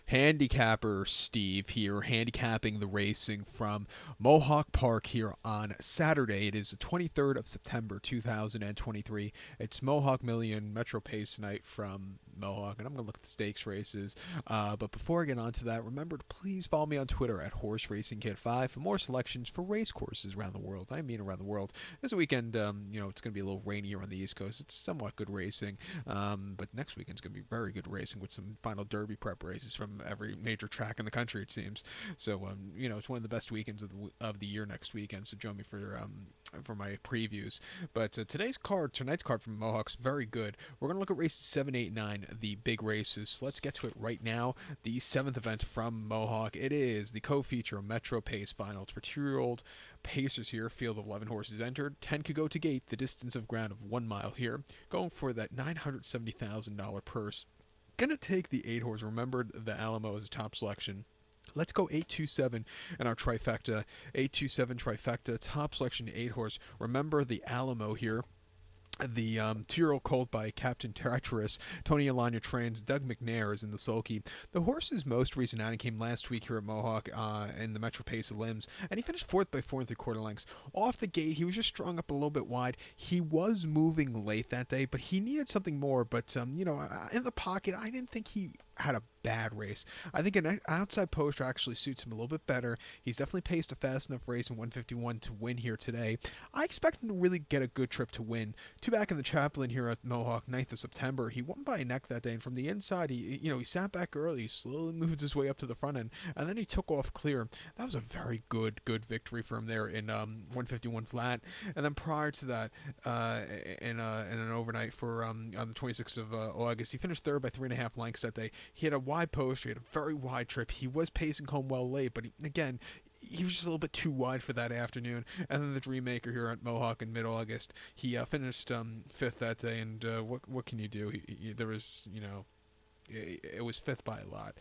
Handicapper Steve here, handicapping the racing from Mohawk Park here on Saturday. It is the 23rd of September 2023. It's Mohawk Million Metro Pace night from Mohawk, and I'm going to look at the stakes races. But before I get on to that, remember to please follow me on Twitter at HorseRacingKid5 for more selections for race courses around the world. I mean around the world. This weekend, it's going to be a little rainier on the East Coast. It's somewhat good racing, but next weekend's going to be very good racing with some final Derby prep races from every major track in the country, it seems. So, it's one of the best weekends of the year next weekend. So join me for my previews. But tonight's card from Mohawk's very good. We're gonna look at races 7, 8, 9, the big races. So let's get to it right now. The seventh event from Mohawk. It is the co-feature Metro Pace Finals for 2-year-old pacers here. Field of 11 horses entered. 10 could go to gate. The distance of ground of 1 mile here. Going for that $970,000 purse. Gonna take the 8 horse. Remember the Alamo as a top selection. Let's go 827 in our trifecta. 827 trifecta, top selection 8 horse. Remember the Alamo here. The 2-year-old colt by Captain Treacherous. Tony Alagna trains. Doug McNair is in the sulky. The horse's most recent outing came last week here at Mohawk in the Metro Pace of Limbs, and he finished 4th by 4 3/4 lengths. Off the gate, he was just strung up a little bit wide. He was moving late that day, but he needed something more. But, in the pocket, I didn't think he had a bad race. I think an outside poster actually suits him a little bit better. He's definitely paced a fast enough race in 151 to win here today. I expect him to really get a good trip to win. Two back in the Chaplain here at Mohawk, 9th of September. He won by a neck that day, and from the inside, he sat back early, he slowly moved his way up to the front end, and then he took off clear. That was a very good victory for him there in 151 flat. And then prior to that, in an overnight for on the 26th of August, he finished 3rd by 3.5 lengths that day. He had a wide poster, he had a very wide trip. He was pacing home well late, but he was just a little bit too wide for that afternoon. And then the Dreammaker here at Mohawk in mid-August, he finished 5th that day. And what can you do? There was, it was 5th by a lot.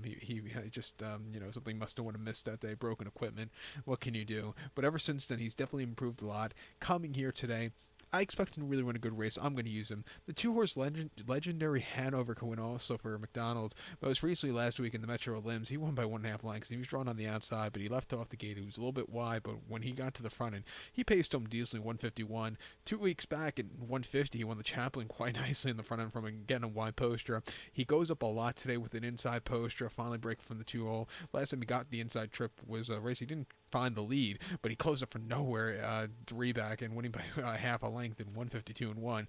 He just, something must have went amiss that day, broken equipment. What can you do? But ever since then, he's definitely improved a lot. Coming here today, I expect him to really win a good race. I'm going to use him. The 2-horse legendary Hanover can win also for McDonald's. Most recently last week in the Metro Limbs, he won by 1.5 lengths. He was drawn on the outside, but he left off the gate. He was a little bit wide, but when he got to the front end, he paced home decently 151. 2 weeks back at 150, he won the Chaplain quite nicely in the front end from getting a wide poster. He goes up a lot today with an inside poster, finally breaking from the 2-hole. Last time he got the inside trip was a race he didn't find the lead, but he closed up from nowhere 3 back and winning by half a length in 152 and 1.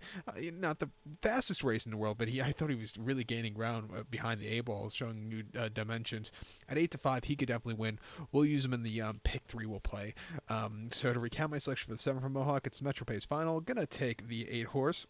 Not the fastest race in the world, but I thought he was really gaining ground behind the A-ball, showing new dimensions. At 8-5, he could definitely win. We'll use him in the pick 3 we'll play. So to recap my selection for the 7 from Mohawk, it's Metro Pace Final. Gonna take the 8 horse.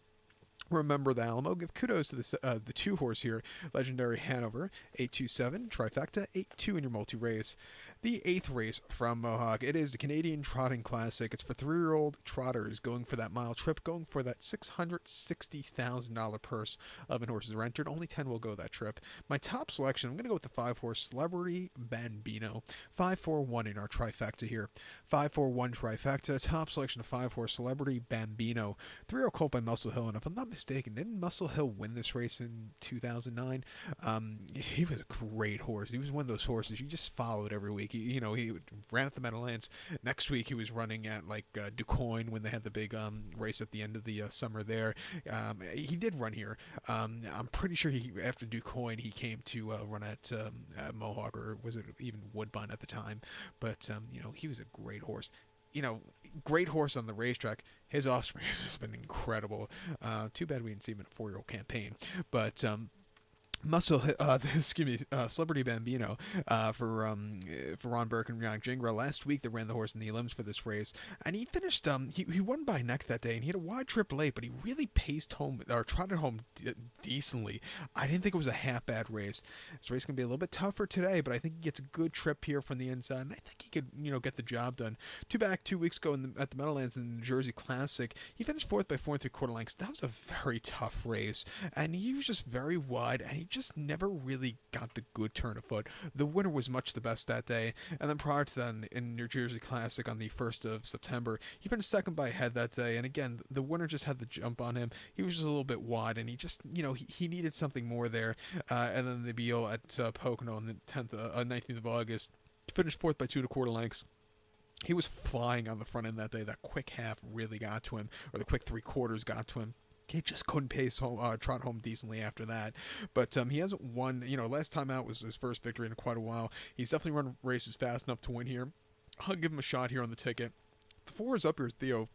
Remember the Alamo. Give kudos to the 2 horse here, legendary Hanover. 827 trifecta, 8-2 in your multi-race. The 8th race from Mohawk, it is the Canadian Trotting Classic. It's for 3-year-old trotters going for that mile trip, going for that $660,000 purse. 11 horses are entered. Only 10 will go that trip. My top selection, I'm going to go with the 5-horse Celebrity Bambino. 5-4-1 in our trifecta here. 5-4-1 trifecta. Top selection of 5-horse Celebrity Bambino. 3-year-old colt by Muscle Hill, and if I'm not mistaken, didn't Muscle Hill win this race in 2009? He was a great horse. He was one of those horses you just followed every week. He ran at the Meadowlands. Next week he was running at DuQuoin when they had the big race at the end of the summer there. He did run here. I'm pretty sure after DuQuoin he came to run at Mohawk, or was it even Woodbine at the time? But he was a great horse. Great horse on the racetrack. His offspring has been incredible. Too bad we didn't see him in a 4-year-old campaign. But Celebrity Bambino for Ron Burke and Ryan Gingras. Last week they ran the horse in the limbs for this race, and he finished. He won by a neck that day, and he had a wide trip late, but he really paced home or trotted home decently. I didn't think it was a half bad race. This race is gonna be a little bit tougher today, but I think he gets a good trip here from the inside, and I think he could get the job done. 2 weeks ago at the Meadowlands in the New Jersey Classic, he finished 4th by 4 3/4 lengths. That was a very tough race, and he was just very wide, and he just never really got the good turn of foot. The winner was much the best that day, and then prior to that, in New Jersey Classic on the 1st of September, he finished second by a head that day, and again, the winner just had the jump on him. He was just a little bit wide, and he just, he needed something more there. And then the Beal at Pocono on the 19th of August, finished fourth by 2 1/4 lengths. He was flying on the front end that day. That quick half really got to him, or the quick 3/4 got to him. He just couldn't pace home, trot home decently after that. But he hasn't won. Last time out was his first victory in quite a while. He's definitely run races fast enough to win here. I'll give him a shot here on the ticket. The 4 is up here, Theo.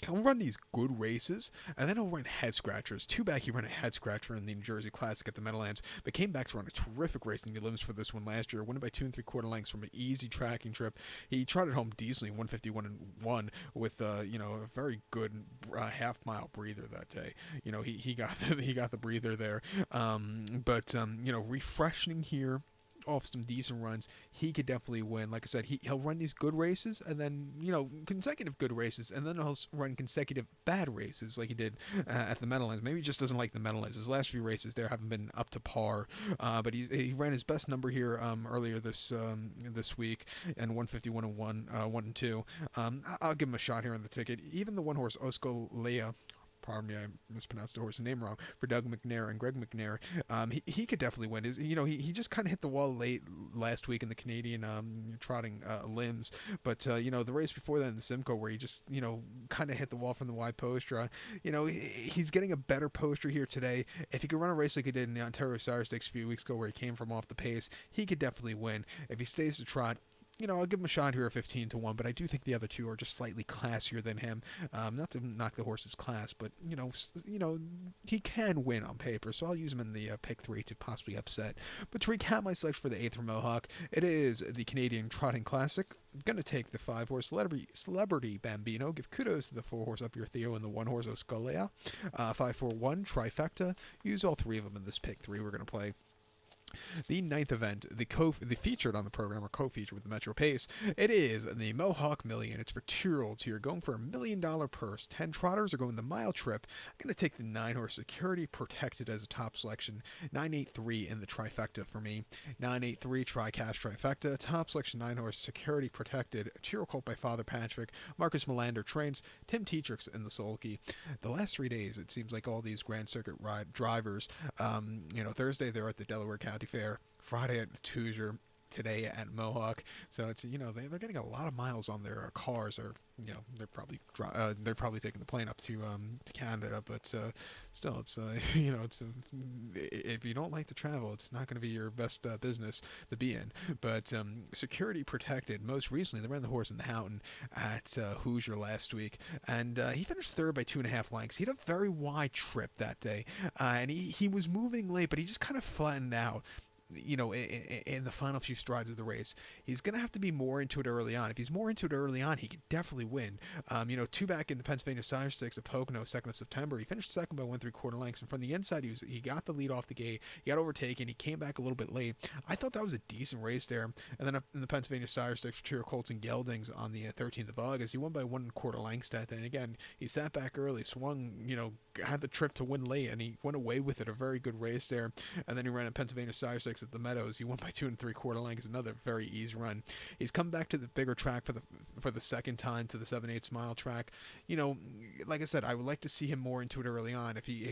He'll run these good races, and then he'll run head scratchers. Too bad he ran a head scratcher in the New Jersey Classic at the Meadowlands, but came back to run a terrific race in the limbs for this one last year, winning by 2 3/4 lengths from an easy tracking trip. He trotted home decently, 151-1, with a very good half-mile breather that day. He got he got the breather there, but refreshing here off some decent runs, he could definitely win. Like I said, he'll run these good races, and then consecutive good races, and then he'll run consecutive bad races like he did at the Meadowlands. Maybe he just doesn't like the Meadowlands. His last few races there haven't been up to par, but he ran his best number here earlier this week, and 151-1, 1-2. I'll give him a shot here on the ticket. Even the one horse Oscolea, pardon me, I mispronounced the horse's name wrong, for Doug McNair and Greg McNair. He could definitely win. He just kind of hit the wall late last week in the Canadian trotting limbs, but the race before that in the Simcoe, where he just kind of hit the wall from the wide poster. He's getting a better poster here today. If he could run a race like he did in the Ontario Sire Stakes a few weeks ago, where he came from off the pace, he could definitely win. If he stays to trot, I'll give him a shot here at 15-1, but I do think the other two are just slightly classier than him. Not to knock the horse's class, but he can win on paper, so I'll use him in the pick 3 to possibly upset. But to recap my selection for the 8th for Mohawk, it is the Canadian Trotting Classic. I'm going to take the 5-horse Celebrity Bambino. Give kudos to the 4-horse Up Your Theo and the 1-horse Oscolea. 5-4-1 Trifecta. Use all 3 of them in this pick 3 we're going to play. The 9th event, the featured on the program, or co-featured with the Metro Pace, it is the Mohawk Million. It's for 2-year-olds here, going for $1 million purse. 10 trotters are going the mile trip. I'm going to take the 9-horse Security Protected as a top selection. 983 in the trifecta for me. 983 Tri-Cash Trifecta. Top selection 9-horse Security Protected. 2-year-old colt by Father Patrick. Marcus Melander trains. Tim Teatrix in the sulky. The last 3 days, it seems like all these Grand Circuit drivers, Thursday they're at the Delaware County Fair, Friday at Hoosier, today at Mohawk. So it's they're getting a lot of miles on their cars, or they're probably taking the plane up to Canada. But still, it's if you don't like to travel, it's not going to be your best business to be in. But Security Protected, most recently they ran the horse in the Houghton at Hoosier last week, and he finished third by 2.5 lengths. He had a very wide trip that day, and he was moving late, but he just kind of flattened out in the final few strides of the race. He's going to have to be more into it early on. If he's more into it early on, he could definitely win. 2 back in the Pennsylvania Sire Stakes at Pocono, 2nd of September. He finished second by 1 3/4 lengths, and from the inside, he got the lead off the gate. He got overtaken. He came back a little bit late. I thought that was a decent race there. And then up in the Pennsylvania Sire Stakes for Cheer Colts and Geldings on the 13th of August, he won by 1 1/4 lengths that day. And again, he sat back early, swung, had the trip to win late, and he went away with it. A very good race there. And then he ran a Pennsylvania Sire Stakes at the Meadows. He won by 2 3/4 lengths. Another very easy run. He's come back to the bigger track for the second time, to the 7/8 mile track. Like I said, I would like to see him more into it early on. If he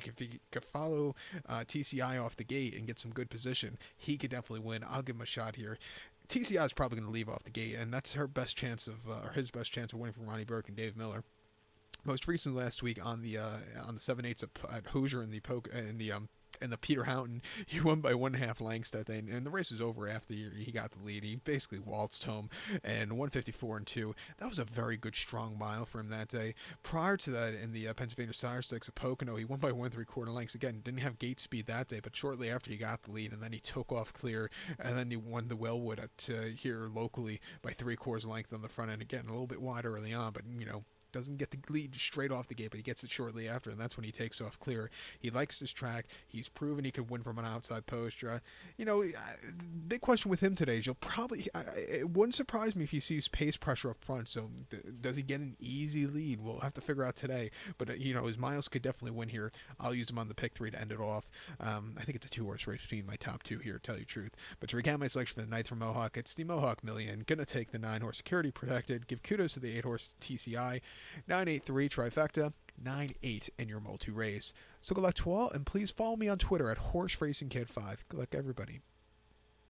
could follow TCI off the gate and get some good position, he could definitely win. I'll give him a shot here. TCI is probably going to leave off the gate, and that's his best chance of winning from Ronnie Burke and Dave Miller. Most recently, last week on the 7/8 at Hoosier in the Peter Houghton, he won by 1.5 lengths that day, and the race was over after he got the lead. He basically waltzed home, and 154-2. That was a very good strong mile for him that day. Prior to that, in the Pennsylvania Sire Stakes at Pocono, he won by 1 3/4 lengths. Again, didn't have gate speed that day, but shortly after he got the lead, and then he took off clear, and then he won the Wellwood at here locally by 3/4 length on the front end. Again, a little bit wide early on, but doesn't get the lead straight off the gate, but he gets it shortly after, and that's when he takes off clear. He likes this track. He's proven he could win from an outside post. Big question with him today is it wouldn't surprise me if he sees pace pressure up front. So does he get an easy lead? We'll have to figure out today. But his miles could definitely win here. I'll use him on the pick 3 to end it off. I think it's a 2-horse race between my top 2 here, to tell you the truth. But to recap my selection for the ninth from Mohawk, it's the Mohawk Million. Gonna take the 9-horse Security Protected. Give kudos to the 8-horse TCI. 983 trifecta. 9-8 in your multi race. So good luck to all, and please follow me on Twitter at HorseRacingKid5. Good luck, everybody.